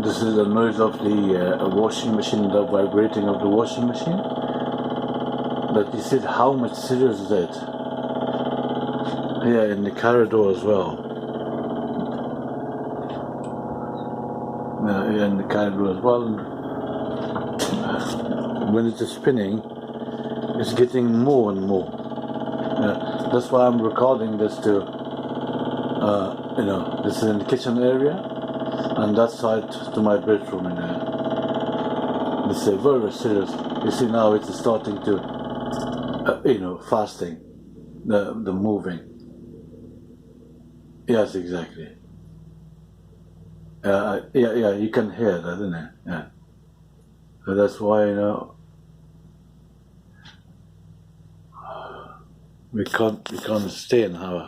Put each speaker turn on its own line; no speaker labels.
This is the noise of the washing machine, the vibrating of the washing machine. But he said, how much serious is it? Yeah, in the corridor as well. Yeah, in the corridor as well. When it is spinning, it's getting more and more. Yeah, that's why I'm recording this to, this is in the kitchen area, and that side to my bedroom. This is very serious. You see now it's starting to, fasting, the moving. Yes, exactly. Yeah, you can hear that, isn't it? Yeah. So that's why, we can't stay in our